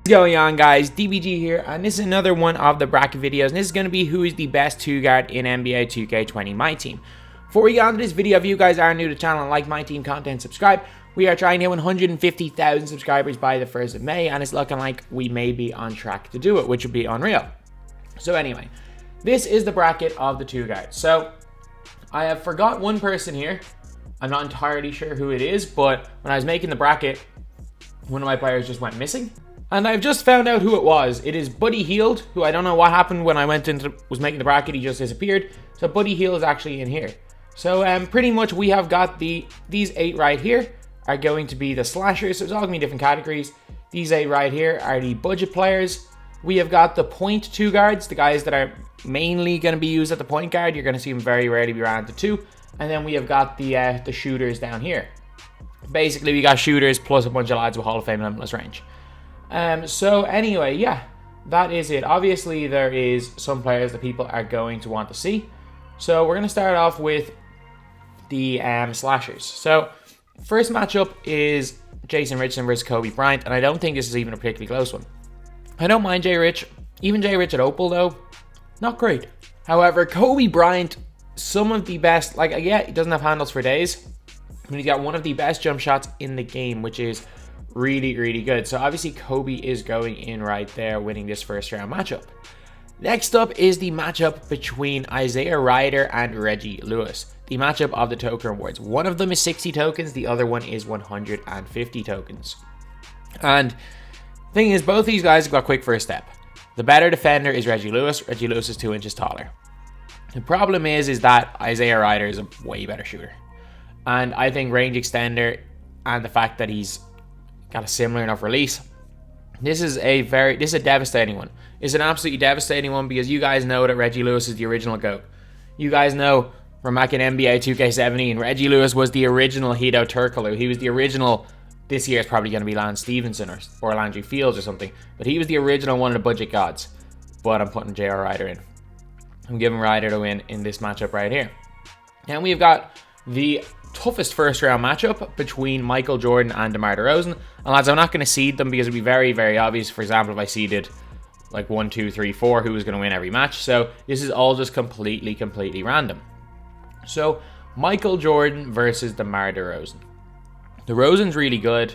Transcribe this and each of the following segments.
What's going on, guys? DBG here, and this is another one of the bracket videos, and this is going to be who is the best 2-guard in NBA 2K20 MyTeam. Before we get on to this video, if you guys are new to the channel and like MyTeam content, subscribe. We are trying to hit 150,000 subscribers by the 1st of May, and it's looking like we may be on track to do it, which would be unreal. So anyway, this is the bracket of the 2-guards. So I have forgot one person here. I'm not entirely sure who it is, but when I was making the bracket, one of my players just went missing. And I've just found out who it was. It is Buddy Hield, who I don't know what happened when I was making the bracket. He just disappeared. So Buddy Hield is actually in here. So pretty much we have got these 8 right here are going to be the slashers. So it's all going to be different categories. These 8 right here are the budget players. We have got the point 2 guards, the guys that are mainly going to be used at the point guard. You're going to see them very rarely be around to 2. And then we have got the shooters down here. Basically, we got shooters plus a bunch of lads with Hall of Fame and limitless range. So anyway, yeah, that is it. Obviously, there is some players that people are going to want to see. So we're going to start off with the slashers. So first matchup is Jason Richardson versus Kobe Bryant, and I don't think this is even a particularly close one. I don't mind Jay Rich. Even Jay Rich at Opal, though, not great. However, Kobe Bryant, some of the best, like, yeah, he doesn't have handles for days, but he's got one of the best jump shots in the game, which is really, really good. So obviously Kobe is going in right there, winning this first round matchup. Next up is the matchup between Isaiah Ryder and Reggie Lewis. The matchup of the token awards. One of them is 60 tokens, the other one is 150 tokens. And thing is, both these guys have got quick first step. The better defender is Reggie Lewis. Reggie Lewis is 2 inches taller. The problem is that Isaiah Ryder is a way better shooter. And I think range extender and the fact that he's got a similar enough release, this is a devastating one. It's an absolutely devastating one because you guys know that Reggie Lewis is the original GOAT. You guys know from back in NBA 2K17, Reggie Lewis was the original Hedo Turkoglu. He was the original. This year is probably going to be Lance Stevenson or Landry Fields or something, but he was the original one of the budget gods. But I'm putting J.R. Ryder in. I'm giving Ryder to win in this matchup right here. And we've got the toughest first round matchup between Michael Jordan and DeMar DeRozan. And lads, I'm not going to seed them because it'd be very, very obvious. For example, if I seeded like 1, 2, 3, 4, who was going to win every match. So this is all just completely random. So Michael Jordan versus DeMar DeRozan. DeRozan's really good,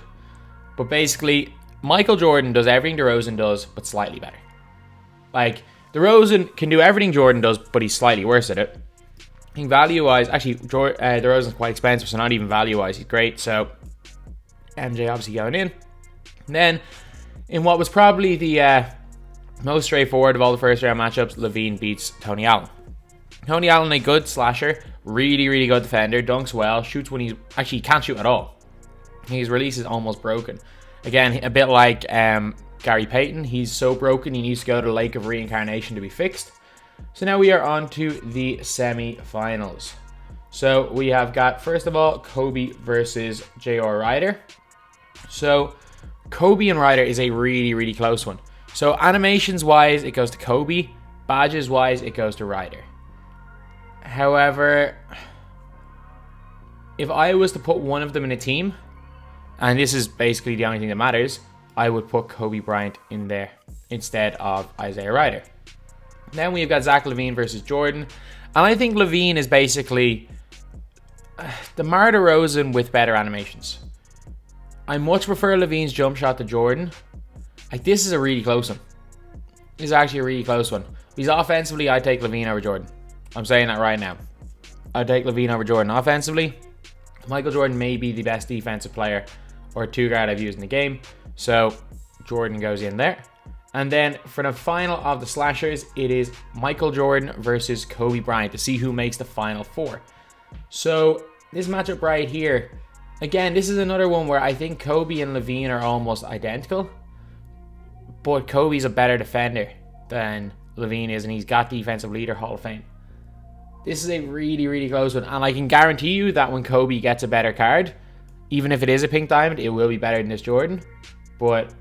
but basically Michael Jordan does everything DeRozan does, but slightly better. Like, DeRozan can do everything Jordan does, but he's slightly worse at it. I think value-wise, actually, DeRozan's quite expensive, so not even value-wise, he's great. So, MJ obviously going in. And then, in what was probably the most straightforward of all the first-round matchups, Lavine beats Tony Allen. Tony Allen, a good slasher, really good defender, dunks well, shoots when he can't shoot at all. His release is almost broken. Again, a bit like Gary Payton, he's so broken he needs to go to the Lake of Reincarnation to be fixed. So now we are on to the semi-finals. So we have got, first of all, Kobe versus J.R. Ryder. So Kobe and Ryder is a really close one. So animations-wise, it goes to Kobe. Badges-wise, it goes to Ryder. However, if I was to put one of them in a team, and this is basically the only thing that matters, I would put Kobe Bryant in there instead of Isaiah Ryder. Then we've got Zach LaVine versus Jordan. And I think LaVine is basically DeMar DeRozan with better animations. I much prefer LaVine's jump shot to Jordan. Like, this is a really close one. This is actually a really close one. Because offensively, I'd take LaVine over Jordan. I'm saying that right now. I'd take LaVine over Jordan. Offensively, Michael Jordan may be the best defensive player or 2-guard I've used in the game. So Jordan goes in there. And then for the final of the slashers, it is Michael Jordan versus Kobe Bryant to see who makes the final 4. So this matchup right here, again, this is another one where I think Kobe and Lavine are almost identical. But Kobe's a better defender than Lavine is, and he's got Defensive Leader Hall of Fame. This is a really close one, and I can guarantee you that when Kobe gets a better card, even if it is a pink diamond, it will be better than this Jordan. But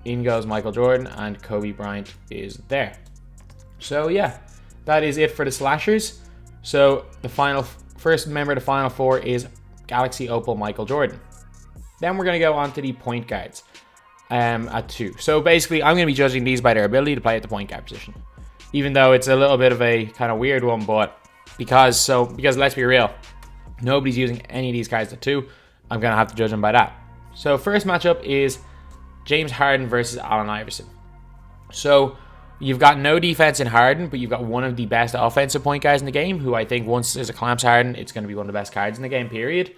in goes Michael Jordan, and Kobe Bryant is there. So yeah, that is it for the slashers. So the first member of the final 4 is Galaxy Opal Michael Jordan. Then we're going to go on to the point guards. at 2. So basically, I'm going to be judging these by their ability to play at the point guard position. Even though it's a little bit of a kind of weird one, but because let's be real, nobody's using any of these guys at 2. I'm going to have to judge them by that. So first matchup is James Harden versus Allen Iverson. So you've got no defense in Harden, but you've got one of the best offensive point guards in the game, who I think once there's a clamps Harden, it's going to be one of the best cards in the game, period.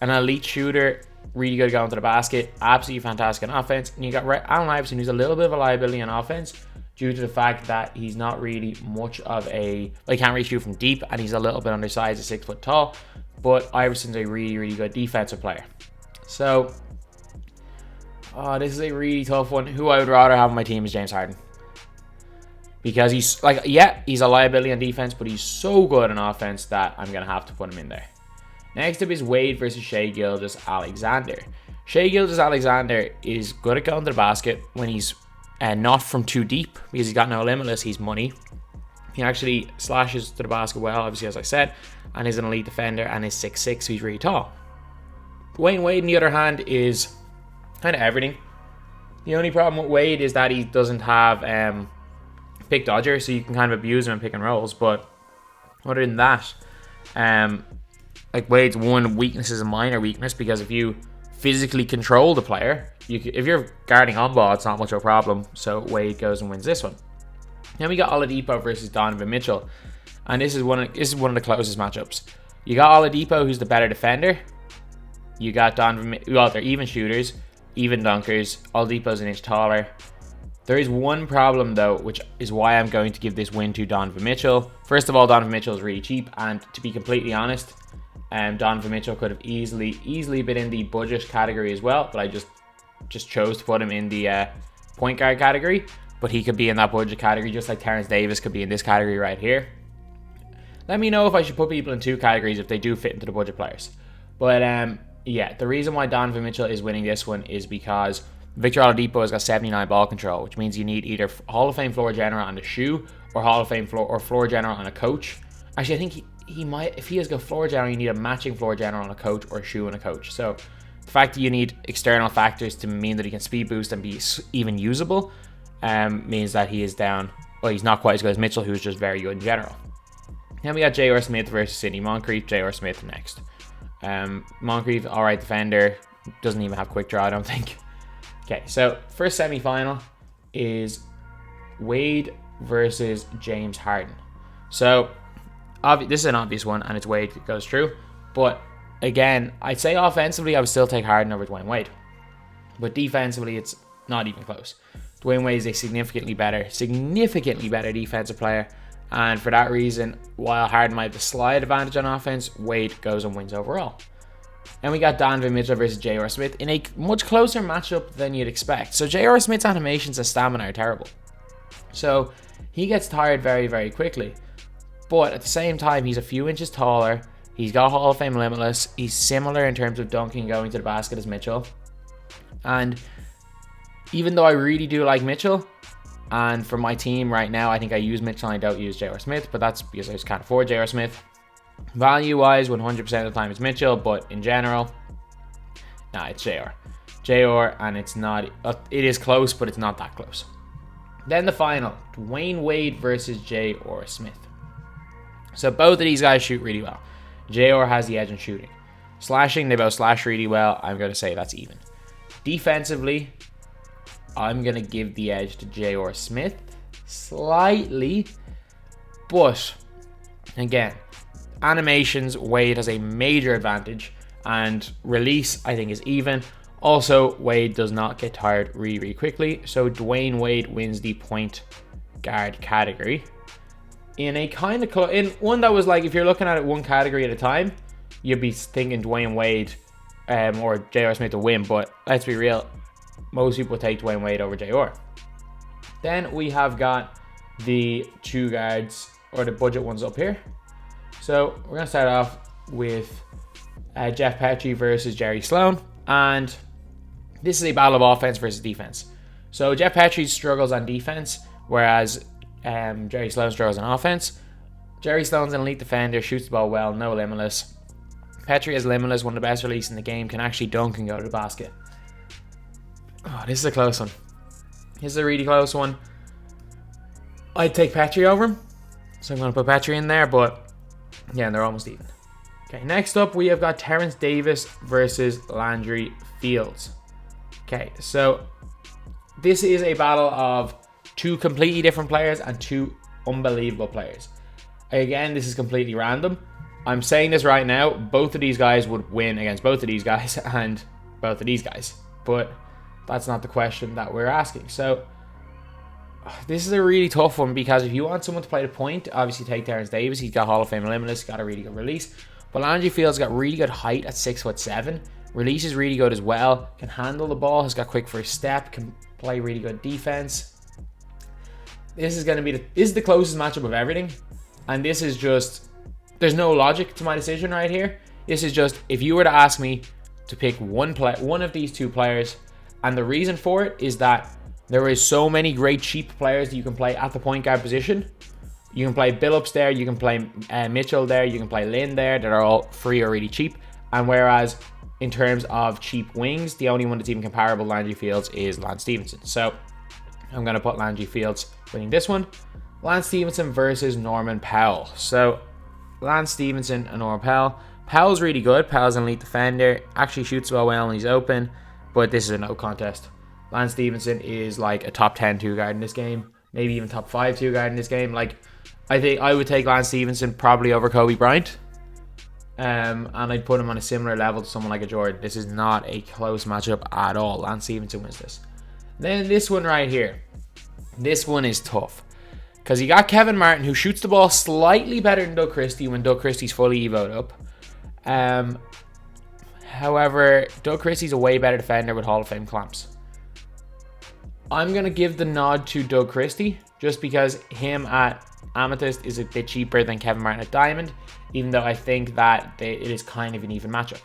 An elite shooter, really good going to the basket, absolutely fantastic on offense. And you got Allen Iverson, who's a little bit of a liability on offense due to the fact that he's not really much of a, like, can't really shoot from deep, and he's a little bit undersized at 6 foot tall. But Iverson's a really, really good defensive player. So, this is a really tough one. Who I would rather have on my team is James Harden. Because he's, like, yeah, he's a liability on defense, but he's so good on offense that I'm going to have to put him in there. Next up is Wade versus Shai Gilgeous-Alexander. Shai Gilgeous-Alexander is good at going to the basket when he's not from too deep, because he's got no limitless, he's money. He actually slashes to the basket well, obviously, as I said, and is an elite defender and is 6'6", so he's really tall. Dwyane Wade, on the other hand, is kind of everything. The only problem with Wade is that he doesn't have pick dodger, so you can kind of abuse him in pick and rolls, but other than that, like, Wade's one weakness is a minor weakness, because if you physically control the player, if you're guarding on ball, it's not much of a problem, so Wade goes and wins this one. Then we got Oladipo versus Donovan Mitchell, and this is one of the closest matchups. You got Oladipo, who's the better defender. You got Donovan, well, they're even shooters, even dunkers. Oladipo's an inch taller. There is one problem, though, which is why I'm going to give this win to Donovan Mitchell. First of all, Donovan Mitchell is really cheap, and to be completely honest, Donovan Mitchell could have easily been in the budget category as well, but I just chose to put him in the point guard category. But he could be in that budget category, just like Terrence Davis could be in this category right here. Let me know if I should put people in 2 categories if they do fit into the budget players. But yeah, the reason why Donovan Mitchell is winning this one is because Victor Oladipo has got 79 ball control, which means you need either Hall of Fame floor general on the shoe, or Hall of Fame floor general on a coach. Actually, I think he might, if he has got floor general, you need a matching floor general on a coach, or a shoe on a coach. So the fact that you need external factors to mean that he can speed boost and be even usable means that he is down. Well, he's not quite as good as Mitchell, who's just very good in general. Then we got J.R. Smith versus Sidney Moncrief. J.R. Smith next. Moncrief, alright defender, doesn't even have quick draw, I don't think. Okay, so first semi-final is Wade versus James Harden. So this is an obvious one, and it's Wade that goes through. But again, I'd say offensively, I would still take Harden over Dwyane Wade. But defensively, it's not even close. Dwyane Wade is a significantly better defensive player. And for that reason, while Harden might have the slight advantage on offense, Wade goes and wins overall. And we got Donovan Mitchell versus J.R. Smith in a much closer matchup than you'd expect. So J.R. Smith's animations and stamina are terrible. So he gets tired very, very quickly. But at the same time, he's a few inches taller. He's got Hall of Fame limitless. He's similar in terms of dunking, going to the basket as Mitchell. And even though I really do like Mitchell, and for my team right now, I think I use Mitchell and I don't use J.R. Smith, but that's because I just can't afford J.R. Smith. Value-wise, 100% of the time it's Mitchell, but in general, nah, it's J.R. J.R. and it's not, it is close, but it's not that close. Then the final, Dwyane Wade versus J.R. Smith. So both of these guys shoot really well. J.R. has the edge in shooting. Slashing, they both slash really well. I'm going to say that's even. Defensively, I'm going to give the edge to J.R. Smith slightly. But, again, animations, Wade has a major advantage. And release, I think, is even. Also, Wade does not get tired really, really quickly. So, Dwyane Wade wins the point guard category. In a kind of in one that was like, if you're looking at it one category at a time, you'd be thinking Dwyane Wade or J.R. Smith to win. But let's be real, most people take Dwyane Wade over J.R. Then we have got the 2 guards, or the budget ones up here. So we're going to start off with Jeff Petrie versus Jerry Sloan. And this is a battle of offense versus defense. So Jeff Petrie struggles on defense, whereas Jerry Sloan struggles on offense. Jerry Sloan's an elite defender, shoots the ball well, no limitless. Petrie is limitless, one of the best releases in the game, can actually dunk and go to the basket. Oh, this is a close one. This is a really close one. I'd take Petrie over him. So I'm going to put Petrie in there, but yeah, they're almost even. Okay, next up we have got Terrence Davis versus Landry Fields. Okay, so this is a battle of two completely different players and two unbelievable players. Again, this is completely random. I'm saying this right now, both of these guys would win against both of these guys and both of these guys. But that's not the question that we're asking. So this is a really tough one because if you want someone to play the point, obviously take Terrence Davis. He's got Hall of Fame limitless, got a really good release. But Landry Fields got really good height at 6'7". Release is really good as well. Can handle the ball, has got quick first step, can play really good defense. This is going to be this is the closest matchup of everything. And this is just, there's no logic to my decision right here. This is just, if you were to ask me to pick one of these two players, and the reason for it is that there is so many great cheap players that you can play at the point guard position. You can play Billups there, you can play Mitchell there, you can play Lynn there, that are all free or really cheap. And whereas in terms of cheap wings, the only one that's even comparable to Landry Fields is Lance Stephenson. So I'm going to put Landry Fields winning this one. Lance Stephenson versus Norman Powell. So Lance Stephenson and Norman Powell. Powell's really good. Powell's an elite defender. Actually shoots well when he's open. But this is a no contest. Lance Stephenson is like a top 10 two-guard in this game. Maybe even top 5 two-guard in this game. Like, I think I would take Lance Stephenson probably over Kobe Bryant. And I'd put him on a similar level to someone like a Jordan. This is not a close matchup at all. Lance Stephenson wins this. Then this one right here. This one is tough. Because you got Kevin Martin, who shoots the ball slightly better than Doug Christie when Doug Christie's fully evoed up. However, Doug Christie's a way better defender with Hall of Fame clamps. I'm going to give the nod to Doug Christie, just because him at Amethyst is a bit cheaper than Kevin Martin at Diamond, even though I think that it is kind of an even matchup.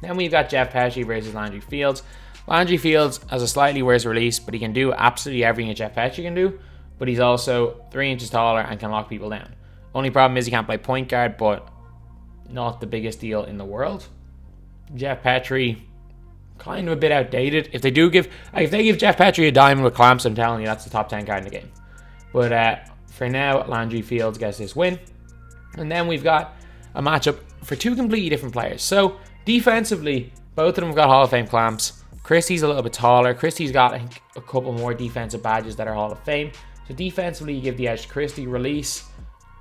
Then we've got Jeff Petrie versus Landry Fields. Landry Fields has a slightly worse release, but he can do absolutely everything that Jeff Petrie can do. But he's also 3 inches taller and can lock people down. Only problem is he can't play point guard, but not the biggest deal in the world. Jeff Petrie, kind of a bit outdated. If they give Jeff Petrie a diamond with clamps, I'm telling you that's the top 10 guard in the game. But for now, Landry Fields gets this win. And then we've got a matchup for two completely different players. So defensively, both of them have got Hall of Fame clamps. Christie's a little bit taller. Christie's got, I think, a couple more defensive badges that are Hall of Fame. So defensively, you give the edge to Christie. Release,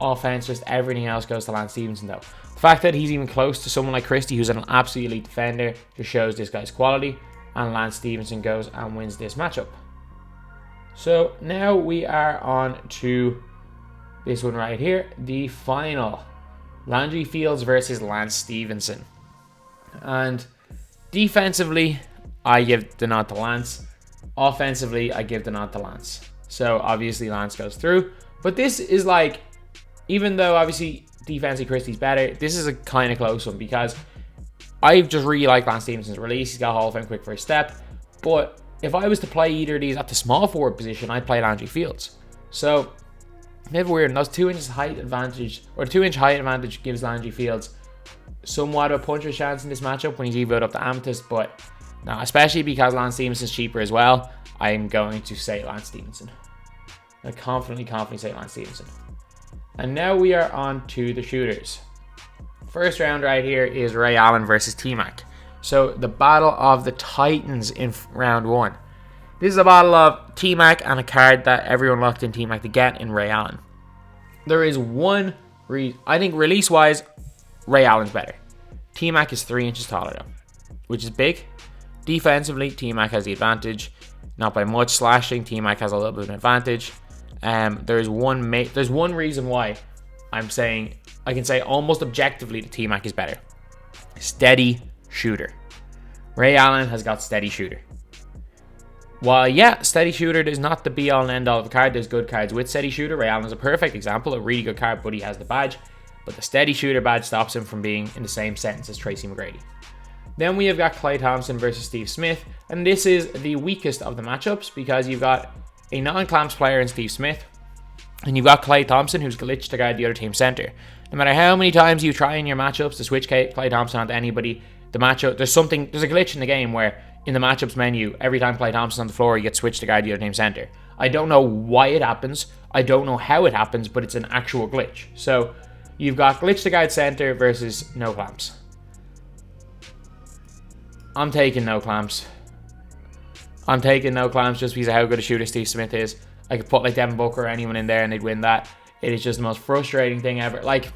offense, just everything else goes to Lance Stephenson though. The fact that he's even close to someone like Christie, who's an absolute elite defender, just shows this guy's quality. And Lance Stephenson goes and wins this matchup. So now we are on to this one right here. The final. Landry Fields versus Lance Stephenson. And defensively, I give the nod to Lance. Offensively, I give the nod to Lance. So obviously Lance goes through. But this is like, even though obviously defensively Christie's better, this is a kind of close one because I just really like Lance Stephenson's release. He's got Hall of Fame quick first step. But if I was to play either of these at the small forward position, I'd play Landry Fields. So, a bit weird. And those 2 inches height advantage, or 2 inch height advantage gives Landry Fields somewhat of a puncher's chance in this matchup when he's evoed up to Amethyst. But no, especially because Lance Stephenson's cheaper as well, I'm going to say Lance Stephenson. I confidently say Lance Stephenson. And now we are on to the shooters. First round right here is Ray Allen versus T-Mac. So the battle of the Titans in round 1. This is a battle of T-Mac and a card that everyone locked in T-Mac to get in Ray Allen. There is one reason. I think release-wise, Ray Allen's better. T-Mac is 3 inches taller though, which is big. Defensively, T-Mac has the advantage. Not by much. Slashing, T-Mac has a little bit of an advantage. There's one reason why I'm saying, I can say almost objectively that T-Mac is better. Steady shooter. Ray Allen has got steady shooter. While, yeah, steady shooter is not the be-all and end-all of the card. There's good cards with steady shooter. Ray Allen is a perfect example. A really good card, but he has the badge. But the steady shooter badge stops him from being in the same sentence as Tracy Mcgrady. Then we have got Klay Thompson versus Steve Smith. And this is the weakest of the matchups because you've got a non-clamps player in Steve Smith. And you've got Klay Thompson, who's glitched to guard the other team's center. No matter how many times you try in your matchups to switch Klay Thompson onto anybody, the matchup, there's a glitch in the game where in the matchups menu, every time Klay Thompson's on the floor, you get switched to guard the other team center. I don't know why it happens. I don't know how it happens, but it's an actual glitch. So you've got glitch to guard center versus no clamps. I'm taking no clamps. I'm taking no clamps just because of how good a shooter Steve Smith is. I could put like Devin Booker or anyone in there and they'd win that. It is just the most frustrating thing ever. Like,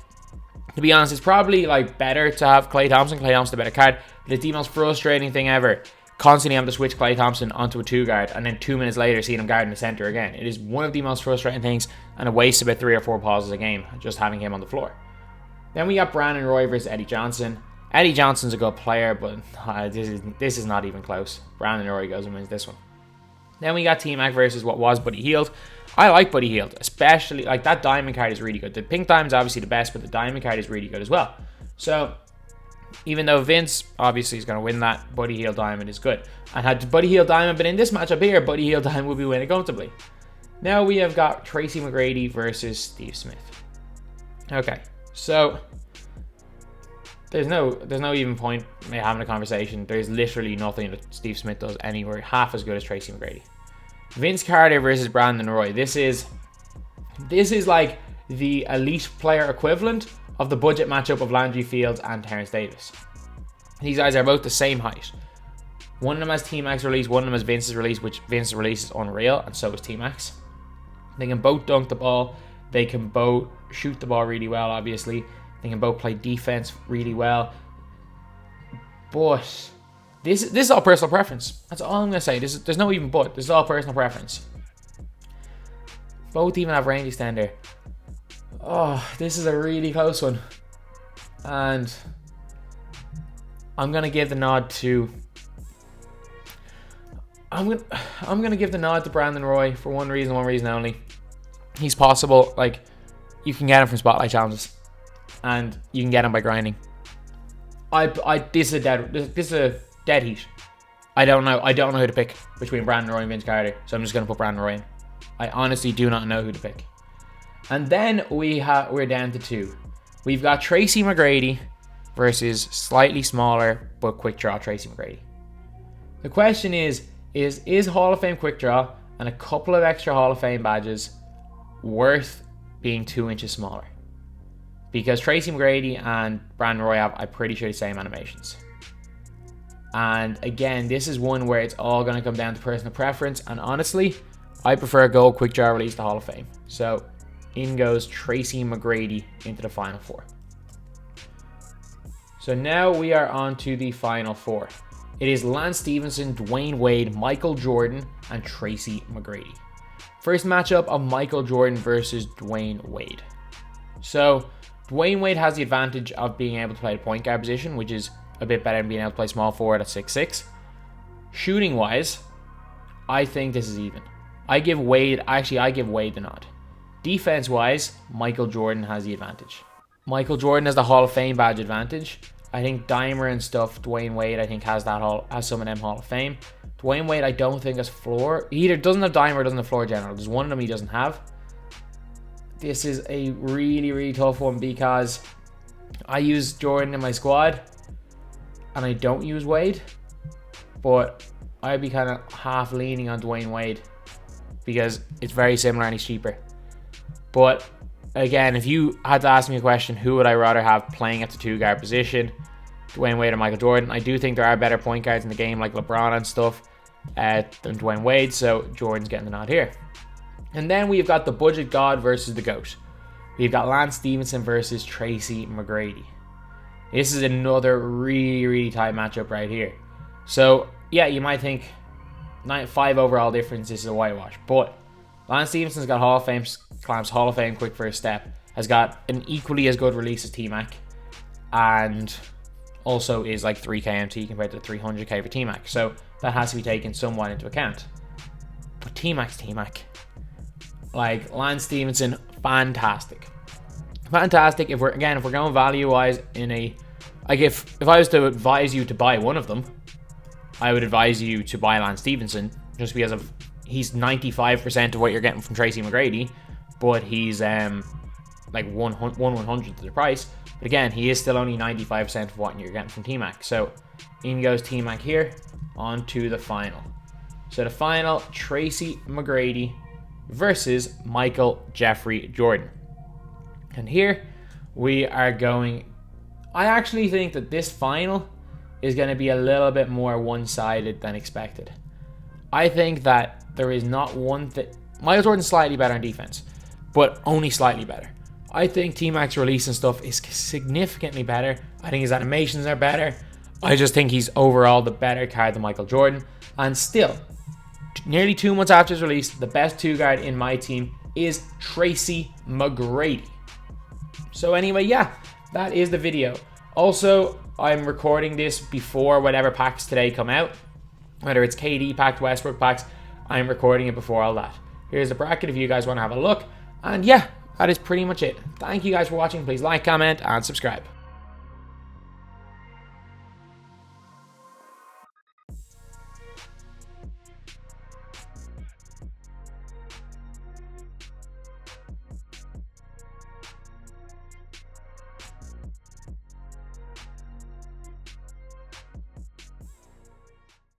to be honest, it's probably like better to have Klay Thompson. Klay Thompson's the better card, but it's the most frustrating thing ever. Constantly having to switch Klay Thompson onto a 2-guard and then 2 minutes later seeing him guarding the center again. It is one of the most frustrating things, and it wastes about 3 or 4 pauses a game just having him on the floor. Then we got Brandon Roy versus Eddie Johnson. Eddie Johnson's a good player, but this is not even close. Brandon Roy goes and wins this one. Then we got T-Mac versus what was Buddy Hield. I like Buddy Hield, especially like that diamond card is really good. The pink diamond's obviously the best, but the diamond card is really good as well. So even though Vince obviously is going to win that, Buddy Hield diamond is good. And had Buddy Hield diamond been in this matchup here, Buddy Hield diamond would be winning comfortably. Now we have got Tracy McGrady versus Steve Smith. Okay, so there's no even point in having a conversation. There's literally nothing that Steve Smith does anywhere half as good as Tracy McGrady. Vince Carter versus Brandon Roy. This is like the elite player equivalent of the budget matchup of Landry Fields and Terrence Davis. These guys are both the same height. One of them has T-Mac's release, one of them has Vince's release, which Vince's release is unreal, and so is T-Mac's. They can both dunk the ball. They can both shoot the ball really well, obviously. They can both play defense really well. But this is all personal preference. That's all I'm going to say. There's no even but. This is all personal preference. Both even have range extender. Oh, this is a really close one. And I'm going to give the nod to... I'm gonna give the nod to Brandon Roy for one reason only. He's possible. Like, you can get him from spotlight challenges, and you can get him by grinding. This is a dead heat. I don't know who to pick between Brandon Roy and Vince Carter, so I'm just gonna put Brandon Roy in. I honestly do not know who to pick. And then we're down to 2. We've got Tracy McGrady versus slightly smaller but quick draw Tracy McGrady. The question is Hall of Fame quick draw and a couple of extra Hall of Fame badges worth being 2 inches smaller? Because Tracy McGrady and Brandon Roy have, I'm pretty sure, the same animations. And again, this is one where it's all going to come down to personal preference. And honestly, I prefer a gold quick draw release to Hall of Fame. So in goes Tracy McGrady into the Final 4. So now we are on to the Final 4. It is Lance Stephenson, Dwyane Wade, Michael Jordan, and Tracy McGrady. First matchup of Michael Jordan versus Dwyane Wade. So Dwyane Wade has the advantage of being able to play the point guard position, which is a bit better than being able to play small forward at 6'6". Shooting wise, I think this is even. I give Wade the nod. Defense wise, Michael Jordan has the advantage. Michael Jordan has the Hall of Fame badge advantage. I think Dimer and stuff, Dwyane Wade, I think has some of them Hall of Fame. Dwyane Wade, I don't think has floor. He either doesn't have Dimer or doesn't have floor general. There's one of them he doesn't have. This is a really, really tough one because I use Jordan in my squad and I don't use Wade. But I'd be kind of half leaning on Dwyane Wade because it's very similar and he's cheaper. But again, if you had to ask me a question, who would I rather have playing at the 2-guard position, Dwyane Wade or Michael Jordan? I do think there are better point guards in the game like LeBron and stuff than Dwyane Wade, so Jordan's getting the nod here. And then we've got the budget god versus the GOAT. We've got Lance Stevenson versus Tracy McGrady. This is another really, really tight matchup right here. So yeah, you might think 5 overall difference, this is a whitewash, but Lance Stevenson's got Hall of Fame clamps, Hall of Fame quick first step, has got an equally as good release as T-Mac, and also is like 3k MT compared to 300k for T-Mac, so that has to be taken somewhat into account. But T-Mac's T-Mac. Like, Lance Stevenson, fantastic. If we're going value wise in a, like if I was to advise you to buy one of them, I would advise you to buy Lance Stevenson just because of he's 95% of what you're getting from Tracy McGrady, but he's like 1/100th of the price. But again, he is still only 95% of what you're getting from T-Mac. So in goes T-Mac here, on to the final. So the final, Tracy McGrady versus Michael Jeffrey Jordan. And here we are going... I actually think that this final is going to be a little bit more one-sided than expected. I think that there is not one thing... Michael Jordan's slightly better on defense, but only slightly better. I think T-Mac's release and stuff is significantly better. I think his animations are better. I just think he's overall the better card than Michael Jordan. And still, nearly 2 months after his release, the best 2-guard in my team is Tracy McGrady. So anyway, yeah, that is the video. Also, I'm recording this before whatever packs today come out. Whether it's KD packed, Westbrook packs, I'm recording it before all that. Here's the bracket if you guys want to have a look. And yeah, that is pretty much it. Thank you guys for watching. Please like, comment, and subscribe.